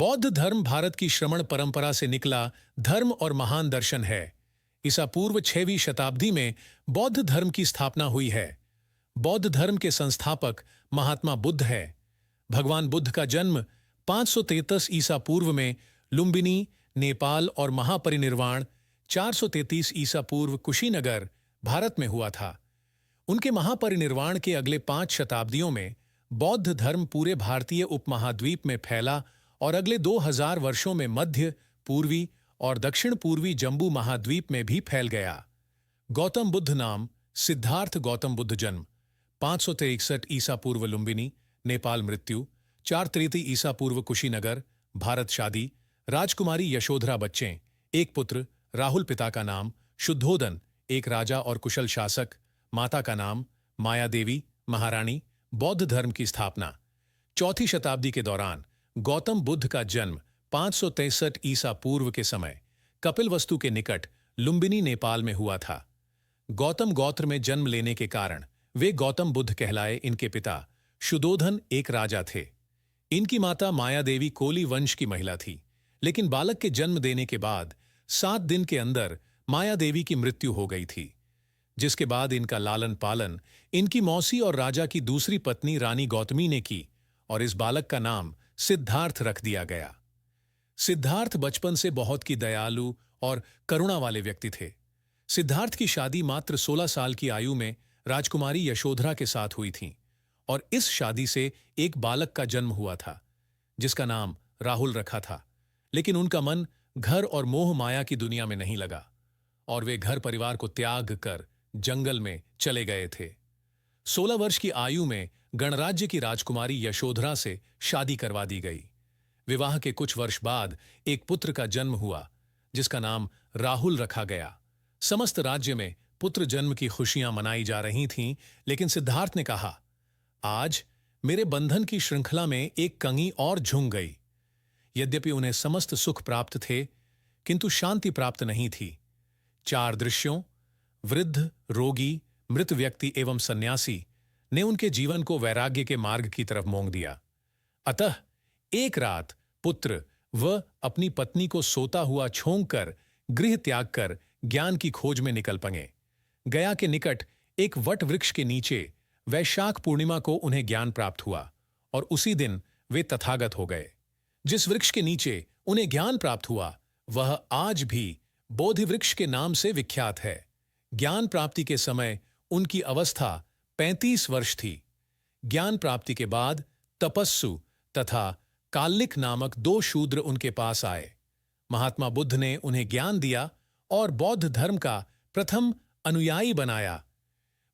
बौद्ध धर्म भारत की श्रमण परंपरा से निकला धर्म और महान दर्शन है। ईसा पूर्व 6वीं शताब्दी में बौद्ध धर्म की स्थापना हुई है। बौद्ध धर्म के संस्थापक महात्मा बुद्ध है। भगवान बुद्ध का जन्म 533 ईसा पूर्व में लुम्बिनी, नेपाल और महापरिनिर्वाण 433 ईसा पूर्व कुशीनगर, भारत में हुआ था। उनके महापरिनिर्वाण के अगले 5 शताब्दियों में बौद्ध धर्म पूरे भारतीय उपमहाद्वीप में फैला और अगले 2000 वर्षों में मध्य, पूर्वी और दक्षिण पूर्वी जम्बू महाद्वीप में भी फैल गया। गौतम बुद्ध नाम सिद्धार्थ गौतम बुद्ध जन्म 563 ईसा पूर्व लुम्बिनी, नेपाल मृत्यु 433 ईसा पूर्व कुशीनगर, भारत शादी राजकुमारी यशोधरा बच्चें, एक पुत्र राहुल, पिता का नाम शुद्धोदन, एक राजा और कुशल शासक, माता का नाम माया देवी, महारानी। बौद्ध धर्म की स्थापना 4वीं शताब्दी के दौरान गौतम बुद्ध का जन्म 563 ईसा पूर्व के समय कपिलवस्तु के निकट लुम्बिनी, नेपाल में हुआ था। गौतम गोत्र में जन्म लेने के कारण वे गौतम बुद्ध कहलाए। इनके पिता शुद्धोदन एक राजा थे। इनकी माता माया देवी कोली वंश की महिला थी, लेकिन बालक के जन्म देने के बाद 7 दिन के अंदर माया देवी की मृत्यु हो गई थी, जिसके बाद इनका लालन पालन इनकी मौसी और राजा की दूसरी पत्नी रानी गौतमी ने की और इस बालक का नाम सिद्धार्थ रख दिया गया। सिद्धार्थ बचपन से बहुत की दयालु और करुणा वाले व्यक्ति थे। सिद्धार्थ की शादी मात्र 16 साल की आयु में राजकुमारी यशोधरा के साथ हुई थी और इस शादी से एक बालक का जन्म हुआ था, जिसका नाम राहुल रखा था। लेकिन उनका मन घर और मोह माया की दुनिया में नहीं लगा और वे घर परिवार को त्याग कर जंगल में चले गए थे। 16 वर्ष की आयु में गणराज्य की राजकुमारी यशोधरा से शादी करवा दी गई। विवाह के कुछ वर्ष बाद एक पुत्र का जन्म हुआ, जिसका नाम राहुल रखा गया। समस्त राज्य में पुत्र जन्म की खुशियां मनाई जा रही थीं, लेकिन सिद्धार्थ ने कहा, आज मेरे बंधन की श्रृंखला में एक कंगी और झुंग गई। यद्यपि उन्हें समस्त सुख प्राप्त थे, किंतु शांति प्राप्त नहीं थी। 4 दृश्यों, वृद्ध, रोगी, मृत व्यक्ति एवं सन्यासी ने उनके जीवन को वैराग्य के मार्ग की तरफ मोड़ दिया। अतः एक रात पुत्र व अपनी पत्नी को सोता हुआ छोंककर गृह त्याग कर ज्ञान की खोज में निकल पड़े। गया के निकट एक वट वृक्ष के नीचे वैशाख पूर्णिमा को उन्हें ज्ञान प्राप्त हुआ और उसी दिन वे तथागत हो गए। जिस वृक्ष के नीचे उन्हें ज्ञान प्राप्त हुआ वह आज भी बोधि वृक्ष के नाम से विख्यात है। ज्ञान प्राप्ति के समय उनकी अवस्था 35 वर्ष थी। ज्ञान प्राप्ति के बाद तपस्सु तथा काल्लिक नामक 2 शूद्र उनके पास आए। महात्मा बुद्ध ने उन्हें ज्ञान दिया और बौद्ध धर्म का प्रथम अनुयायी बनाया।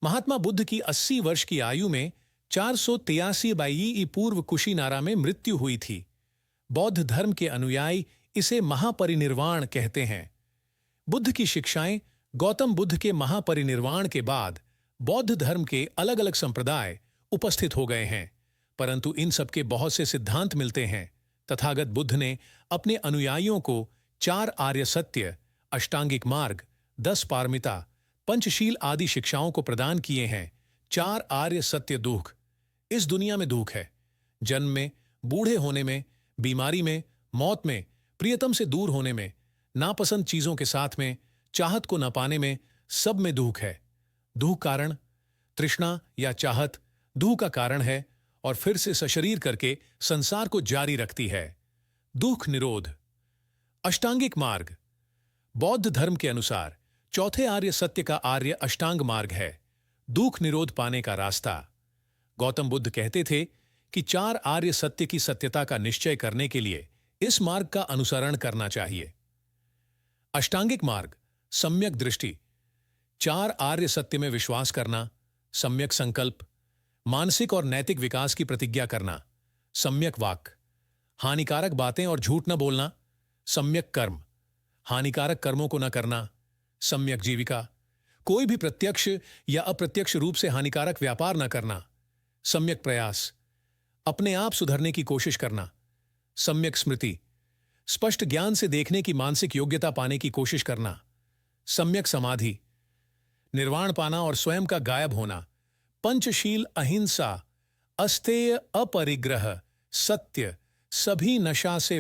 महात्मा बुद्ध की 80 वर्ष की आयु में 483 ईसा पूर्व कुशीनारा में मृत्यु हुई थी। बौद्ध धर्म के अनुयायी इसे महापरिनिर्वाण कहते हैं। बुद्ध की शिक्षाएं गौतम बुद्ध के महापरिनिर्वाण के बाद बौद्ध धर्म के अलग अलग संप्रदाय उपस्थित हो गए हैं, परंतु इन सबके बहुत से सिद्धांत मिलते हैं। तथागत बुद्ध ने अपने अनुयायियों को 4 आर्य सत्य, अष्टांगिक मार्ग, 10 पारमिता, पंचशील आदि शिक्षाओं को प्रदान किए हैं। 4 आर्य सत्य दुख। इस दुनिया में दुख है। जन्म में, बूढ़े होने में, बीमारी में, मौत में, प्रियतम से दूर होने में, नापसंद चीजों के साथ में, चाहत को न पाने में, सब में दुख है। दुख कारण तृष्णा या चाहत दुख का कारण है और फिर से सशरीर करके संसार को जारी रखती है। दुख निरोध। अष्टांगिक मार्ग बौद्ध धर्म के अनुसार चौथे आर्य सत्य का आर्य अष्टांग मार्ग है, दुख निरोध पाने का रास्ता। गौतम बुद्ध कहते थे कि 4 आर्य सत्य की सत्यता का निश्चय करने के लिए इस मार्ग का अनुसरण करना चाहिए। अष्टांगिक मार्ग सम्यक दृष्टि, 4 आर्य सत्य में विश्वास करना, सम्यक संकल्प, मानसिक और नैतिक विकास की प्रतिज्ञा करना, सम्यक वाक, हानिकारक बातें और झूठ न बोलना, सम्यक कर्म, हानिकारक कर्मों को न करना, सम्यक जीविका, कोई भी प्रत्यक्ष या अप्रत्यक्ष रूप से हानिकारक व्यापार न करना, सम्यक प्रयास, अपने आप सुधरने की कोशिश करना, सम्यक स्मृति, स्पष्ट ज्ञान से देखने की मानसिक योग्यता पाने की कोशिश करना, सम्यक समाधि, निर्वाण पाना और स्वयं का गायब होना, पंचशील अहिंसा, अस्तेय अपरिग्रह, सत्य, सभी नशा से